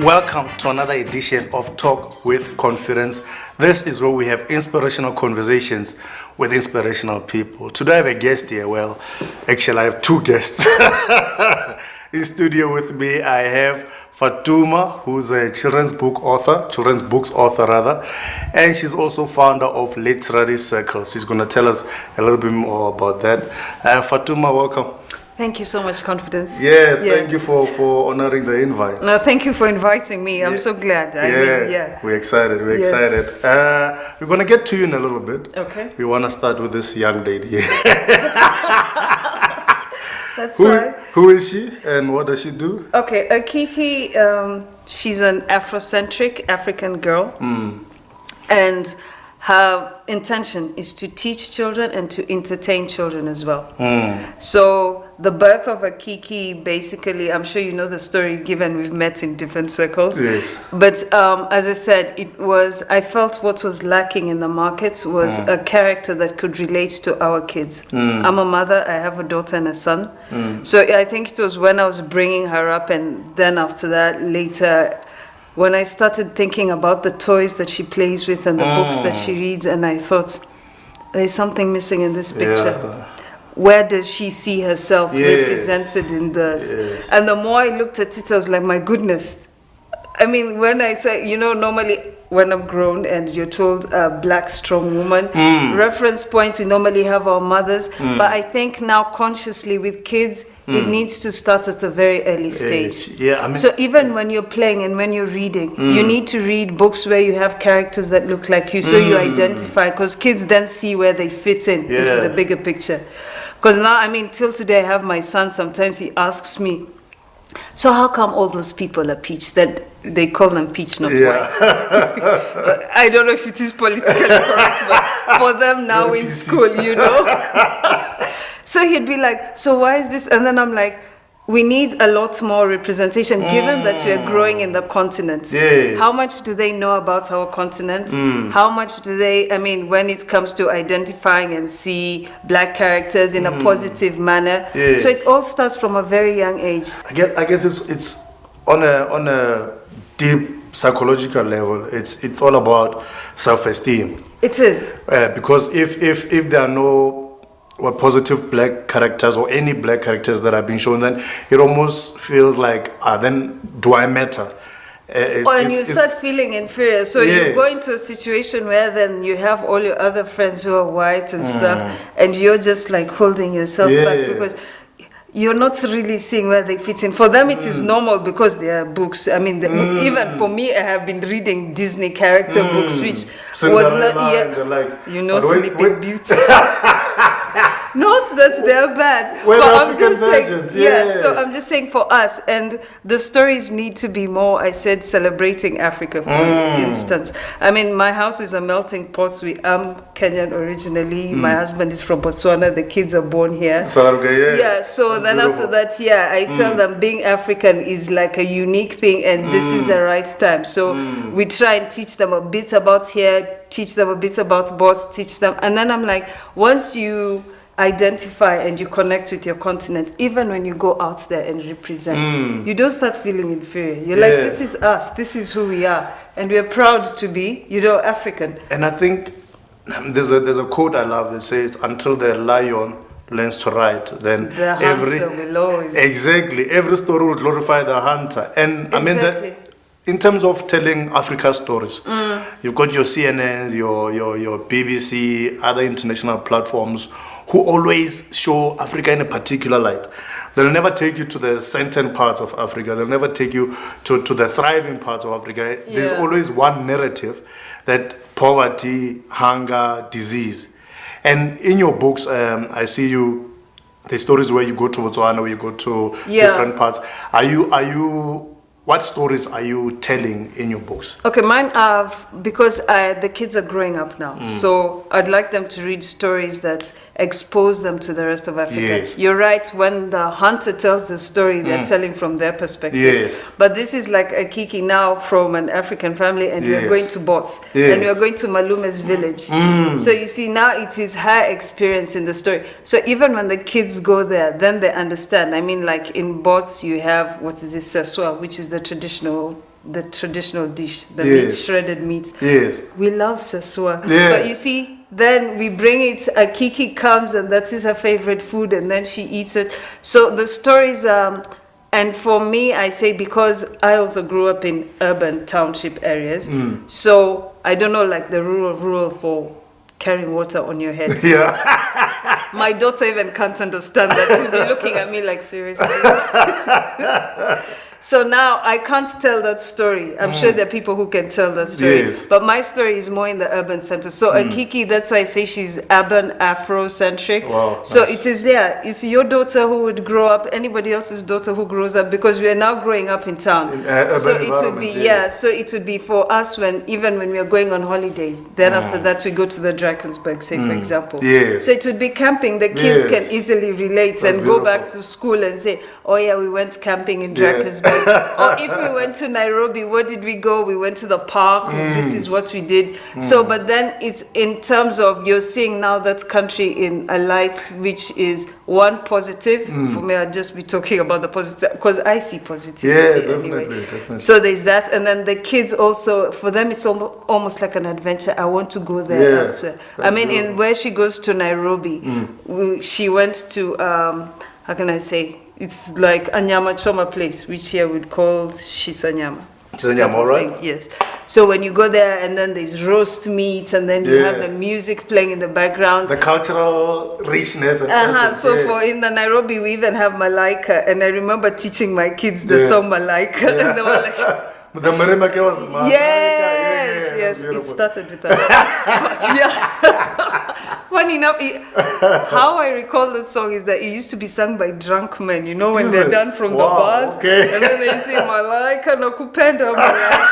Welcome to another edition of Talk with Confidence. This is where we have inspirational conversations with inspirational people. Today I have a guest here. Well, actually I have two guests. In studio with me I have Fatuma, who's a children's books author, and she's also founder of Literary Circles. She's going to tell us a little bit more about that. Fatuma, welcome. Thank you so much, Confidence. Thank you for honoring the invite. No, thank you for inviting me. I'm so glad. We're excited. We're going to get to you in a little bit. Okay. We want to start with this young lady. That's fine. Who is she and what does she do? Okay, Akiki, she's an Afrocentric African girl. And her intention is to teach children and to entertain children as well. So the birth of Akiki, basically, I'm sure you know the story given we've met in different circles. Yes. But as I said, I felt what was lacking in the market was a character that could relate to our kids. I'm a mother, I have a daughter and a son. So I think it was when I was bringing her up, and then after that, later, when I started thinking about the toys that she plays with and the books that she reads, and I thought, there's something missing in this picture. Yeah. Where does she see herself represented in this? Yes. And the more I looked at it, I was like, my goodness. I mean, when I say, normally when I'm grown and you're told a black, strong woman, reference points, we normally have our mothers. But I think now consciously with kids, it needs to start at a very early stage. So even when you're playing and when you're reading, you need to read books where you have characters that look like you, so you identify, because kids then see where they fit into the bigger picture. Because now, I mean, till today I have my son, sometimes he asks me, so how come all those people are peach? That they call them peach, not white. I don't know if it is politically correct, but for them now in school, So he'd be like, so why is this? And then I'm like, we need a lot more representation, given that we are growing in the continent. How much do they know about our continent? How much do they, when it comes to identifying and see black characters in a positive manner? So it all starts from a very young age. I guess it's on a deep psychological level. It's all about self-esteem. It is. Because if there are no positive black characters or any black characters that have been shown, then it almost feels like, then do I matter? And you start feeling inferior. So you go into a situation where then you have all your other friends who are white and stuff, and you're just like holding yourself back because you're not really seeing where they fit in. For them, it is normal because they are books. Even for me, I have been reading Disney character books, which was not yet, Sleeping Beauty. Not that they're bad, well, but I'm just saying, so I'm just saying for us, and the stories need to be more, I said, celebrating Africa, for instance. My house is a melting pot. I'm Kenyan originally. My husband is from Botswana. The kids are born here. So then after that, I tell them being African is like a unique thing, and this is the right time. So we try and teach them a bit about here, teach them a bit about boss, teach them. And then I'm like, once you identify and you connect with your continent, even when you go out there and represent, you don't start feeling inferior. You're like, this is us, this is who we are, and we're proud to be, African. And I think there's a quote I love that says, until the lion learns to write, then every story will glorify the hunter. And in terms of telling Africa stories, you've got your CNNs, your BBC, other international platforms who always show Africa in a particular light. They'll never take you to the sunken parts of Africa. They'll never take you to the thriving parts of Africa. There's always one narrative, that poverty, hunger, disease. And in your books, I see the stories where you go to Botswana, where you go to different parts. What stories are you telling in your books? Okay, mine are, because the kids are growing up now, so I'd like them to read stories that expose them to the rest of Africa. Yes. You're right, when the hunter tells the story, they're telling from their perspective. Yes. But this is like Akiki now from an African family, and we're going to Bots, Yes. and we're going to Malume's village. So you see, now it is her experience in the story. So even when the kids go there, then they understand. I mean, like in Bots, you have, what is it, Seswa, which is the traditional the traditional dish, the Yes. meat, shredded meat. Yes. We love sesua. Yeah. But you see, then we bring it, Akiki comes and that is her favorite food and then she eats it. So the stories, and for me, I say because I also grew up in urban township areas, so I don't know like the rule for carrying water on your head. Yeah. My daughter even can't understand that. She'll be looking at me like, seriously? So now I can't tell that story. I'm sure there are people who can tell that story. Yes. But my story is more in the urban center. So Akiki, that's why I say she's urban Afro-centric. Wow, So nice. it is it's your daughter who would grow up, anybody else's daughter who grows up, because we are now growing up in town. In, urban so it would be, environments, so it would be for us even when we are going on holidays. Then after that we go to the Drakensberg, say for example. Yes. So it would be camping. The kids Yes. can easily relate That's and go back beautiful. to school and say, oh yeah, we went camping in Yeah. Drakensberg. Or if we went to Nairobi, where did we go? We went to the park. This is what we did. So, but then it's in terms of you're seeing now that country in a light which is one positive. For me, I'd just be talking about the positive because I see positivity. Yeah, anyway. definitely. So there's that, and then the kids also. For them, it's almost like an adventure. I want to go there Yeah, elsewhere. I that's mean, beautiful. in where she goes to Nairobi, she went to how can I say? It's like a nyama choma place, which here would call shisanyama. Shisanyama, all right. Yes. So when you go there, and then there's roast meat, and then you have Yeah. the music playing in the background. The cultural richness and essence, So yes. for in the Nairobi, we even have Malaika, and I remember teaching my kids the Yeah. song Malaika, and they were like, The Marimake was Malaika, yes, it beautiful. started with that. But yeah, funny enough, how I recall the song is that it used to be sung by drunk men, you know, when Is they're it? done from the Wow, bars, okay. and then they say Malaika no kupenda Malaika.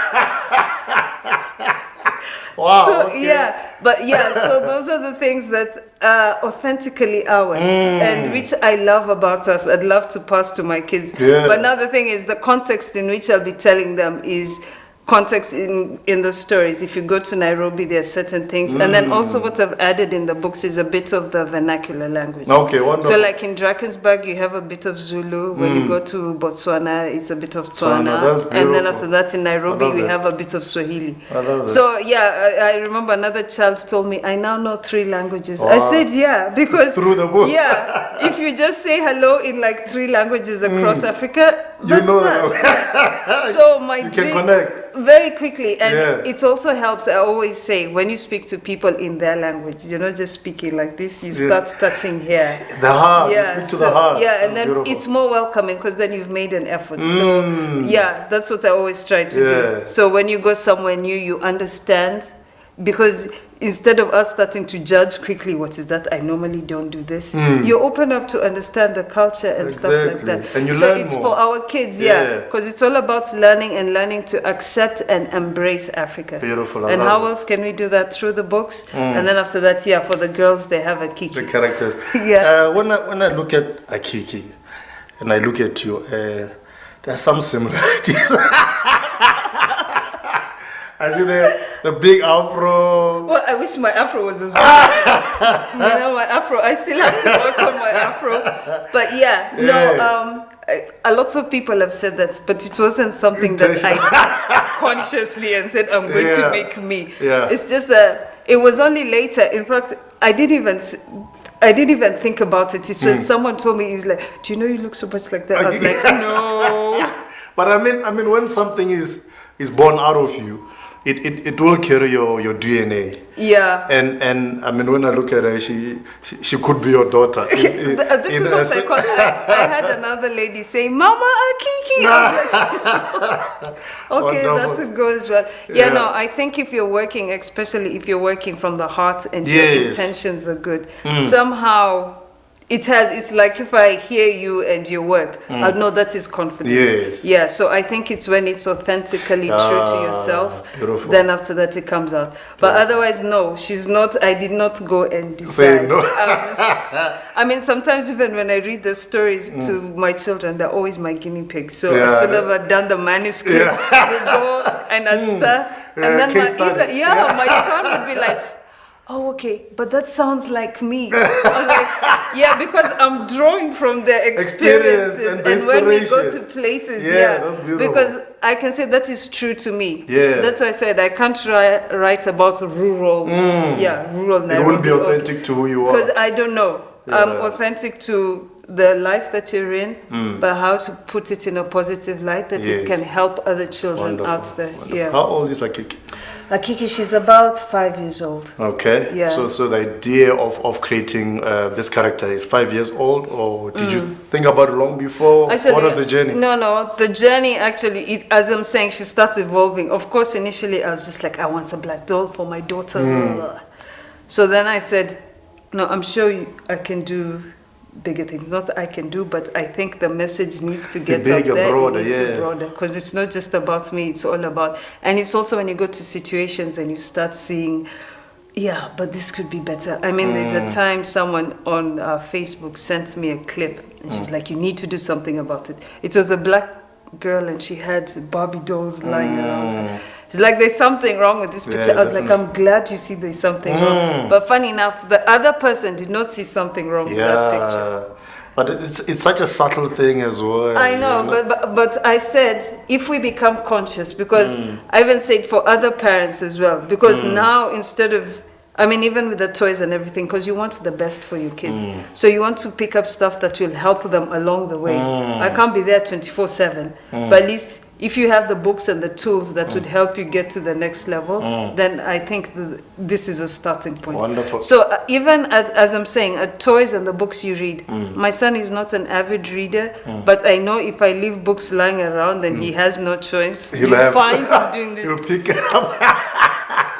Wow, So okay. so those are the things that are authentically ours and which I love about us. I'd love to pass to my kids. Yeah. But now the thing is, the context in which I'll be telling them is context in the stories. If you go to Nairobi, there are certain things. And then also what I've added in the books is a bit of the vernacular language. Okay, wonderful. So like in Drakensberg, you have a bit of Zulu. When you go to Botswana, it's a bit of Tswana. That's And then beautiful. after that in Nairobi, I love we that. have a bit of Swahili. I love that. So yeah, I remember another child told me, I now know 3 languages. Wow. I said, yeah, because Through the book. yeah, if you just say hello in like 3 languages across Africa, You that's know that. that. So my You can dream, connect. very quickly, and Yeah. it also helps. I always say when you speak to people in their language, you're not just speaking like this. You start touching here. The heart. Yeah, You speak to the heart. yeah, and That's then beautiful. it's more welcoming because then you've made an effort. So yeah, that's what I always try to do. Yeah. So when you go somewhere new, you understand, because instead of us starting to judge quickly, what is that? I normally don't do this. You open up to understand the culture and stuff like Exactly. that. And you so learn it's more. for our kids, Yeah. because it's all about learning and learning to accept and embrace Africa. Beautiful, I And love how it. else can we do that? Through the books. And then after that, for the girls, they have Akiki. The characters. Yeah. When I look at Akiki and I look at you, there are some similarities. I see the big afro. Well, I wish my afro was as well. My afro. I still have to work on my afro. But a lot of people have said that, but it wasn't something that I did consciously and said I'm going to make me. Yeah. It's just that it was only later. In fact, I didn't even think about it. It's when someone told me, he's like, "Do you know you look so much like that?" I was like, "No." But I mean, when something is born out of you, it will carry your DNA. Yeah. And I mean, when I look at her, she could be your daughter. This is what I call. I had another lady say, "Mama Akiki." I was like, okay, that Wonderful. would go as well. Yeah, I think if you're working, especially if you're working from the heart and your intentions are good, somehow it's like if I hear you and your work, I know that is confidence. Yes. Yeah, so I think it's when it's authentically true to yourself, beautiful. then after that it comes out. But otherwise, no, she's not. I did not go and decide. no. I mean, sometimes even when I read the stories to my children, they're always my guinea pigs. So as soon as I've done the manuscript, we go and I'd start. And then my son would be like, "Oh, okay, but that sounds like me." I'm like, yeah, because I'm drawing from their experiences Experience and when we go to inspiration. places, Yeah, that's beautiful. because I can say that is true to me. Yeah. That's why I said I can't write about rural. Rural Nairobi. It won't be authentic to who you are. Because I don't know. I'm authentic to the life that you're in, but how to put it in a positive light that it can help other children out there. Wonderful. Yeah. How old is Akiki? Akiki, she's about 5 years old. Okay. Yeah. So the idea of creating this character is 5 years old, or did you think about it long before? Actually, what was the journey? No. The journey actually, as I'm saying, she starts evolving. Of course, initially I was just like, I want a black doll for my daughter. So then I said, no, I'm sure I can do bigger things. Not I can do, but I think the message needs to get bigger, up there. broader, it needs to broader, because it's not just about me. It's all about, and it's also when you go to situations and you start seeing, but this could be better. I mean, there's a time someone on Facebook sent me a clip, and she's like, "You need to do something about it." It was a black girl, and she had Barbie dolls lying around. She's like, there's something wrong with this picture. I was like, I'm glad you see there's something wrong. But funny enough, the other person did not see something wrong with that picture. But it's such a subtle thing as well. I know, but I said, if we become conscious, because I even said for other parents as well, because now instead of, I mean, even with the toys and everything, because you want the best for your kids. So you want to pick up stuff that will help them along the way. I can't be there 24/7, but at least if you have the books and the tools that would help you get to the next level, then I think this is a starting point. Wonderful. So even as I'm saying, toys and the books you read, my son is not an avid reader, but I know if I leave books lying around and he has no choice, he'll find him doing this. He'll pick it up.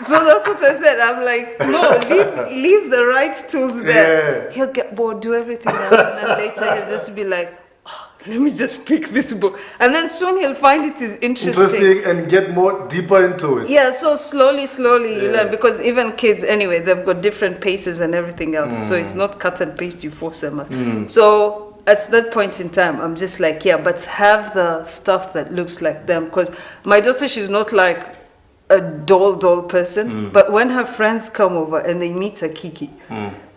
So that's what I said. I'm like, no, leave the right tools there. Yeah. He'll get bored, do everything else, and then later he'll just be like, let me just pick this book. And then soon he'll find it is interesting. And get more deeper into it. Yeah, so slowly you learn. Because even kids, anyway, they've got different paces and everything else. So it's not cut and paste, you force them out. So at that point in time, I'm just like, but have the stuff that looks like them. Because my daughter, she's not like a doll person, but when her friends come over and they meet Akiki,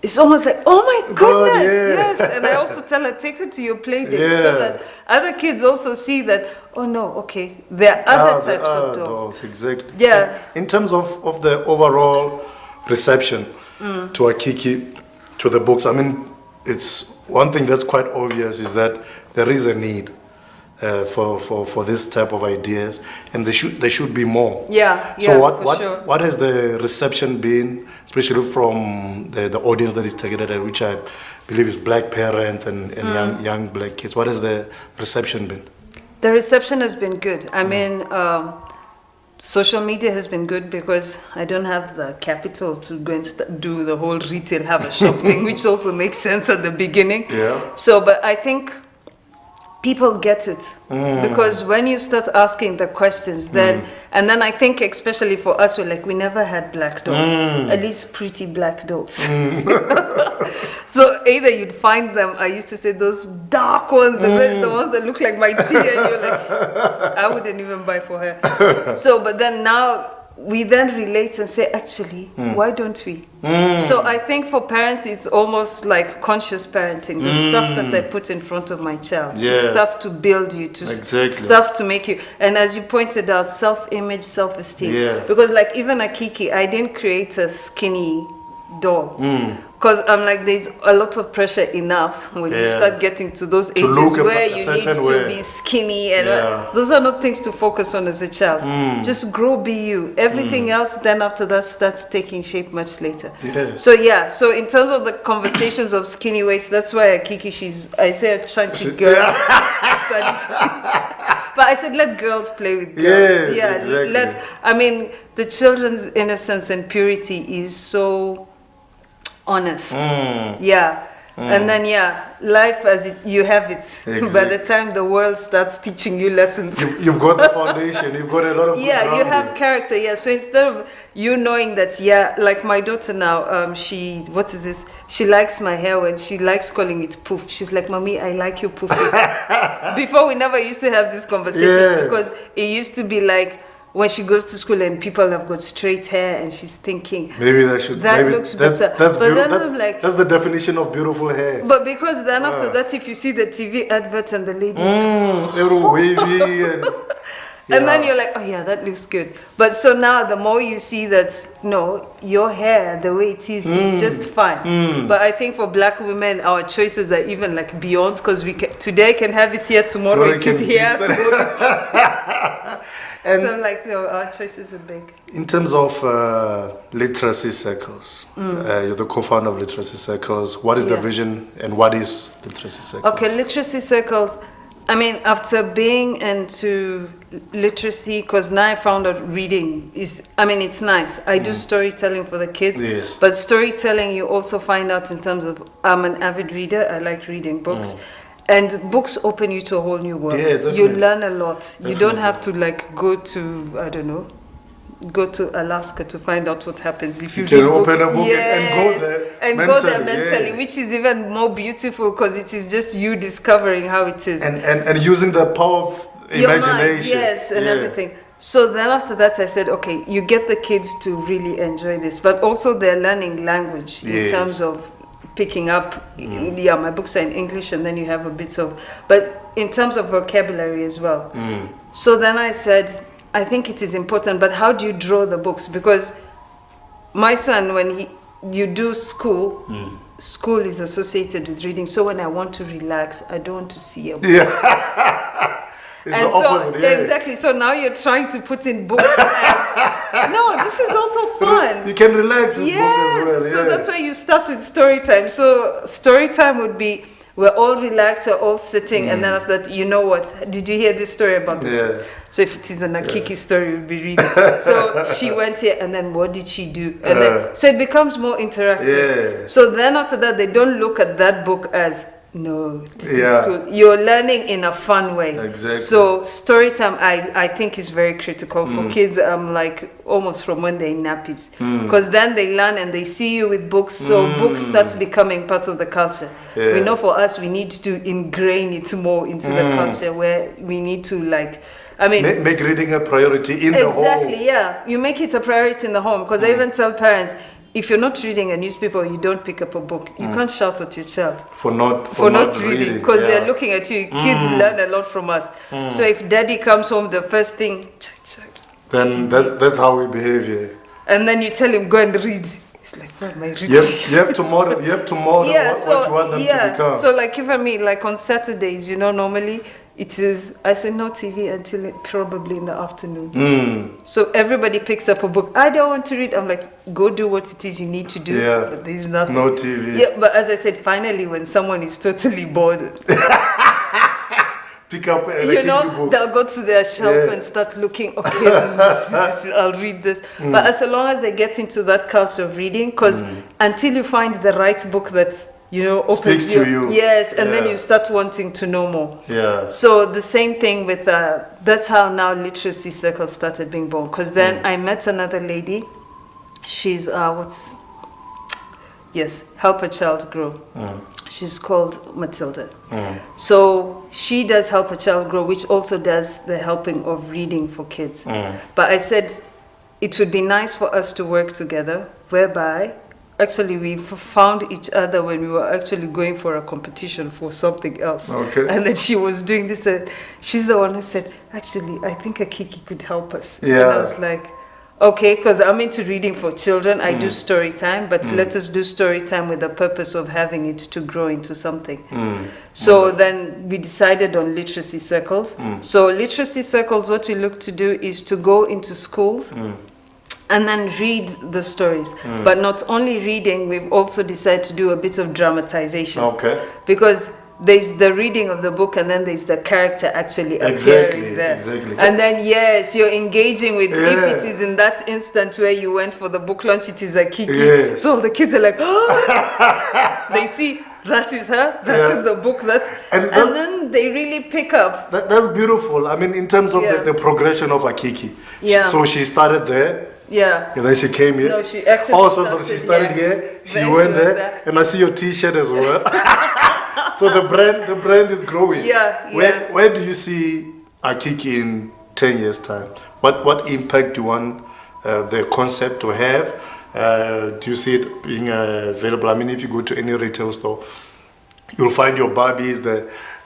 it's almost like, oh my goodness, yes. And I also tell her, take her to your play date, so that other kids also see that, oh no, okay, there are other types of dolls. Exactly. Yeah. In terms of the overall reception to Akiki, to the books, I mean, it's one thing that's quite obvious is that there is a need for this type of ideas, and there should be more. So what has the reception been, especially from the audience that is targeted at, which I believe is black parents and young black kids? What has the reception been? The reception has been good. I mean, social media has been good because I don't have the capital to go and do the whole retail, have a shop thing, which also makes sense at the beginning. So, but I think people get it because when you start asking the questions, then and then I think especially for us, we're like, we never had black dolls, at least pretty black dolls. So either you'd find them, I used to say those dark ones, the ones that look like my tea, and you're like, I wouldn't even buy for her. So, but then now we then relate and say, actually, why don't we? So I think for parents, it's almost like conscious parenting. The stuff that I put in front of my child, the stuff to build you, stuff to make you. And as you pointed out, self-image, self-esteem. Because like even Akiki, I didn't create a skinny doll. Because I'm like, there's a lot of pressure enough when you start getting to those ages where you need to be skinny, and those are not things to focus on as a child. Just grow, be you. Everything else then after that starts taking shape much later. So so in terms of the conversations of skinny waist, that's why Akiki, I say a chunky girl. But I said, let girls play with girls. Exactly. I mean, the children's innocence and purity is so honest. And then life as you have it. By the time the world starts teaching you lessons, you've got the foundation, you've got a lot of you have character. So instead of you knowing that like my daughter now, she likes my hair and she likes calling it poof. She's like, mommy, I like you poofy. Before we never used to have this conversation because it used to be like when she goes to school and people have got straight hair and she's thinking, maybe looks better. That's the definition of beautiful hair. But because then after that, if you see the TV advert and the ladies, they were wavy and And then you're like, oh yeah, that looks good. But so now the more you see that, no, your hair, the way it is just fine. But I think for black women, our choices are even like beyond, because today can have it here, tomorrow it is here. And so like, no, our choices are big. In terms of literacy circles, you're the co-founder of Literacy Circles. What is the vision and what is Literacy Circles? Okay, Literacy Circles, I mean, after being into literacy, because now I found out reading is, I mean, it's nice. I do storytelling for the kids. Yes. But storytelling, you also find out in terms of, I'm an avid reader. I like reading books. And books open you to a whole new world. Yeah, definitely. You learn a lot. Definitely. You don't have to like go to, I don't know, go to Alaska to find out what happens. If you can read open books, a book and go there and mentally, go there mentally, which is even more beautiful because it is just you discovering how it is. And using the power of Your imagination. mind, yes, and everything. So then after that, I said, okay, you get the kids to really enjoy this, but also they're learning language in terms of picking up. Yeah, my books are in English, and then you have a bit of, but in terms of vocabulary as well. So then I said, I think it is important, but how do you draw the books? Because my son, when you do school, school is associated with reading. So when I want to relax, I don't want to see a book. Yeah. It's and the opposite, exactly. So now you're trying to put in books as, no, this is also fun. You can relax with book as well. So that's why you start with story time. So story time would be, we're all relaxed, we're all sitting, and then after that, you know what? Did you hear this story about this? Yeah. So if it is an Akiki story, we'll be reading. So she went here, and then what did she do? And then, so it becomes more interactive. Yeah. So then after that, they don't look at that book as, no, this is cool. You're learning in a fun way. Exactly. So story time, I think is very critical for kids. Like almost from when they're in nappies, because then they learn and they see you with books. So books starts becoming part of the culture. We know for us, we need to ingrain it more into the culture, where we need to like, I mean, make reading a priority in the home. Exactly. Yeah, you make it a priority in the home, because I even tell parents, if you're not reading a newspaper, you don't pick up a book. You can't shout at your child for not reading, because they're looking at you. Kids learn a lot from us. So if daddy comes home, the first thing, then that's how we behave here. And then you tell him, go and read. He's like, what am I reading? You have to model what you want them to become. So like even me, like on Saturdays, normally it is, I say no TV until probably in the afternoon. So everybody picks up a book. I don't want to read. I'm like, go do what it is you need to do. Yeah. But there's nothing. No TV. Yeah, but as I said, finally, when someone is totally bored, pick up a book. They'll go to their shelf and start looking, okay, I'll read this. But as long as they get into that culture of reading, because until you find the right book that opens speaks to you. Yes, and then you start wanting to know more. Yeah. So the same thing with that's how now Literacy Circle started being born. Because then I met another lady. She's Help a Child Grow. She's called Matilda. So she does Help a Child Grow, which also does the helping of reading for kids. But I said it would be nice for us to work together, whereby actually we found each other when we were actually going for a competition for something else. Okay. And then she was doing this, and she's the one who said, actually, I think Akiki could help us. Yeah. And I was like, okay, because I'm into reading for children. I do story time, but let us do story time with the purpose of having it to grow into something. So then we decided on Literacy Circles. So Literacy Circles, what we look to do is to go into schools and then read the stories. But not only reading, we've also decided to do a bit of dramatization. Okay. Because there's the reading of the book, and then there's the character actually appearing there. Exactly. And then, yes, you're engaging with, if it is in that instant where you went for the book launch, it is Akiki. Yes. So the kids are like, oh! They see, that is her, that is the book, and then they really pick up. That's beautiful. I mean, in terms of the progression of Akiki. Yeah. So she started there. Yeah. And then she came here. No, she actually so she started here. She went there. And I see your T-shirt as well. So the brand is growing. Yeah. Where do you see Akiki in 10 years' time? What impact do you want the concept to have? Do you see it being available? I mean, if you go to any retail store, you'll find your Barbies,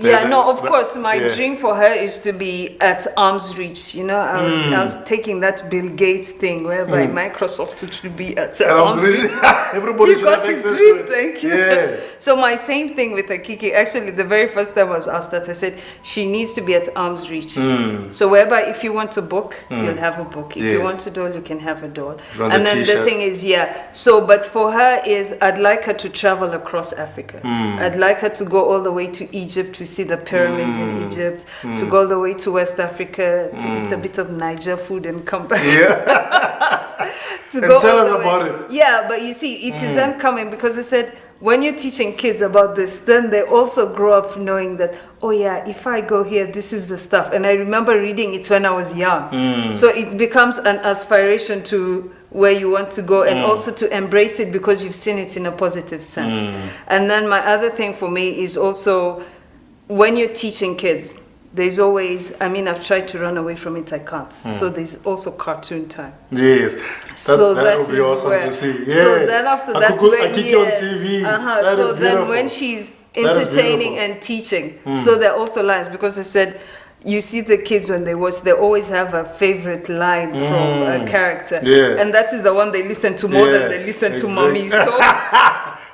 Of course. My dream for her is to be at arm's reach. You know, I was taking that Bill Gates thing whereby Microsoft should be at arm's reach. Everybody He should got have his access dream. to it. Thank you. Yeah. So my same thing with Akiki. Actually, the very first time I was asked that, I said she needs to be at arm's reach. So whereby if you want a book, you'll have a book. If you want a doll, you can have a doll. And then the thing is, So, but for her is, I'd like her to travel across Africa. I'd like her to go all the way to Egypt to see the pyramids in Egypt, to go all the way to West Africa, to eat a bit of Niger food and come back. And tell us about it. Yeah, but you see, it is them coming, because I said, when you're teaching kids about this, then they also grow up knowing that, oh yeah, if I go here, this is the stuff. And I remember reading it when I was young. So it becomes an aspiration to where you want to go, and also to embrace it because you've seen it in a positive sense. And then my other thing for me is also, when you're teaching kids, there's always, I've tried to run away from it, I can't. So there's also cartoon time. Yes, that would be awesome to see. Yeah. So then after that, Akiki on TV. So then when she's entertaining and teaching, so there are also lines, because I said, you see the kids when they watch, they always have a favorite line from a character. And that is the one they listen to more than they listen to mommy. So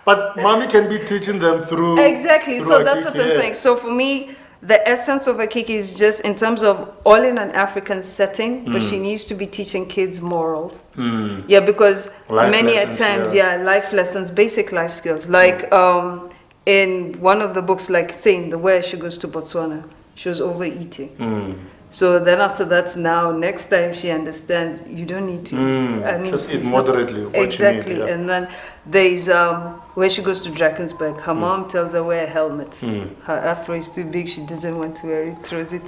but mommy can be teaching them through. Exactly. Through so Akiki, that's what I'm saying. So for me, the essence of Akiki is just in terms of all in an African setting, but she needs to be teaching kids morals. Because life many lessons, times, life lessons, basic life skills. Like in one of the books, like saying the way she goes to Botswana, she was overeating. So then after that, now next time she understands you don't need to eat. Just eat moderately. Exactly. And then there's where she goes to Drakensberg, her mom tells her wear a helmet. Her afro is too big, she doesn't want to wear it, throws it,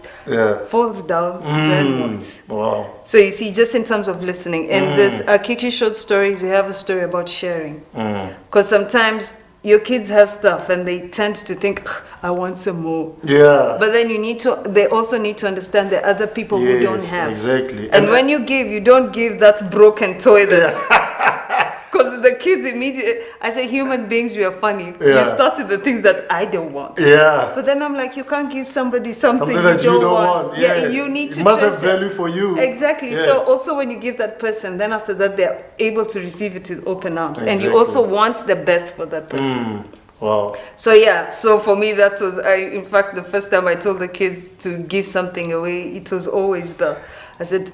falls down, then what? Wow. So you see, just in terms of listening, in this Akiki short stories, you have a story about sharing. Because sometimes your kids have stuff and they tend to think, I want some more. But then they also need to understand the other people who don't have. Exactly. And when you give, you don't give that broken toy because the kids immediately, I say human beings, we are funny. You start with the things that I don't want. But then I'm like, you can't give somebody something that you don't want. You need to. It must have value for you. Exactly. So also when you give that person, then after that they're able to receive it with open arms, and you also want the best for that person. Wow. So for me, that was, in fact, the first time I told the kids to give something away, it was always I said.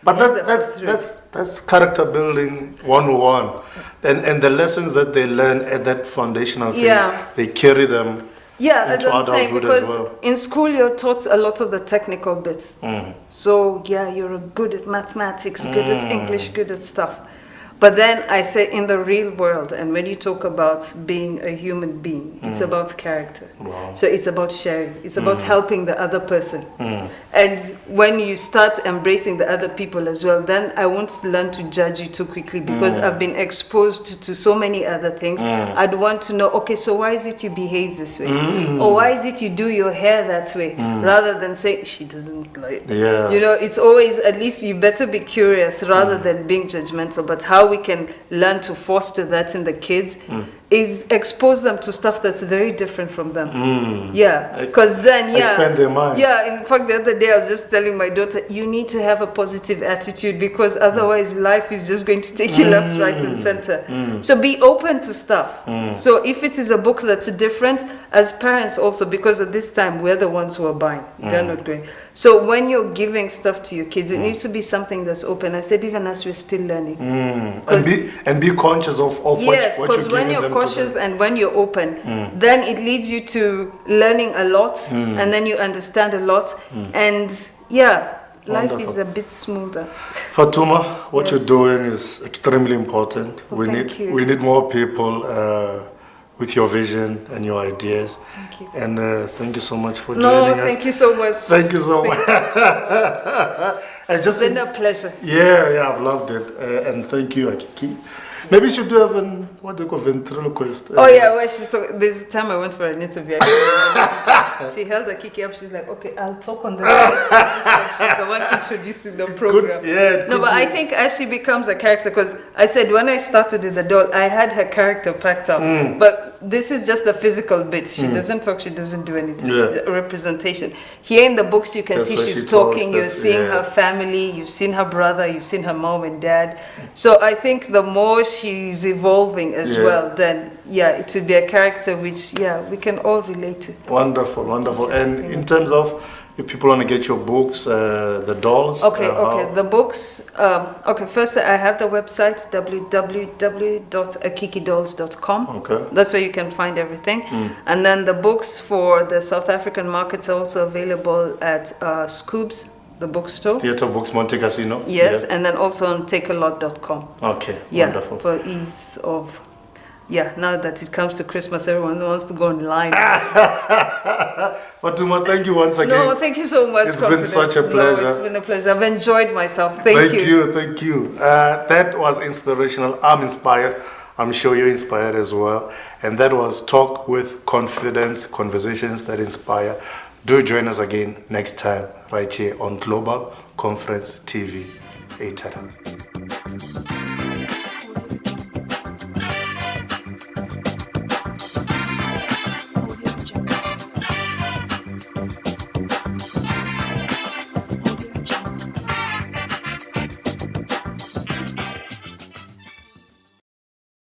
But that's character building 101, and the lessons that they learn at that foundational phase, they carry them as into I'm saying, adulthood because as well. in school you're taught a lot of the technical bits. So you're good at mathematics, good at English, good at stuff. But then I say in the real world, and when you talk about being a human being, it's about character. So it's about sharing. It's about helping the other person. And when you start embracing the other people as well, then I won't learn to judge you too quickly, because I've been exposed to so many other things. I'd want to know, okay, so why is it you behave this way? Or why is it you do your hair that way? Rather than say, she doesn't like it. You know, it's always, at least you better be curious rather than being judgmental. But how we can learn to foster that in the kids is expose them to stuff that's very different from them. Because then expand their mind. In fact, the other day I was just telling my daughter, you need to have a positive attitude, because otherwise life is just going to take you left, right and center. So be open to stuff. So if it is a book that's different, as parents also, because at this time we're the ones who are buying, they're not going. So when you're giving stuff to your kids, it needs to be something that's open. I said, even as we're still learning. And be conscious of what you're giving them. Because when you're cautious and when you're open, then it leads you to learning a lot, and then you understand a lot, and life is a bit smoother. Fatuma, what you're doing is extremely important. Well, we need more people with your vision and your ideas. Thank you. And thank you so much for joining us. Thank you so much. Thank you so much. It's been a pleasure. Yeah, I've loved it. And thank you, Akiki. Maybe you should do have what do you call ventriloquist? Oh yeah, well, she's talking. There's a time I went for an interview. She held Akiki up. She's like, "Okay, I'll talk on the side." She's the one introducing the program. No, but I think as she becomes a character, because I said when I started with the doll, I had her character packed up. But this is just the physical bit. She doesn't talk. She doesn't do anything. Representation. Here in the books, you can see she's talking. You're seeing her family. You've seen her brother. You've seen her mom and dad. So I think the more she's evolving as well, then it would be a character which we can all relate to. Wonderful. And in terms of if people want to get your books, the dolls. The books. First I have the website www.akikidolls.com. Okay. That's where you can find everything. And then the books for the South African markets are also available at Scoobs, the bookstore. Theatre Books Monte Cassino. Yes, and then also on takealot.com. Okay, wonderful. For ease of, now that it comes to Christmas, everyone wants to go online. Fatuma, thank you once again. No, thank you so much. It's been such a pleasure. It's been a pleasure. I've enjoyed myself. Thank you. That was inspirational. I'm inspired. I'm sure you're inspired as well. And that was Talk with Confidence, conversations that inspire. Do join us again next time right here on Global Conference TV. 8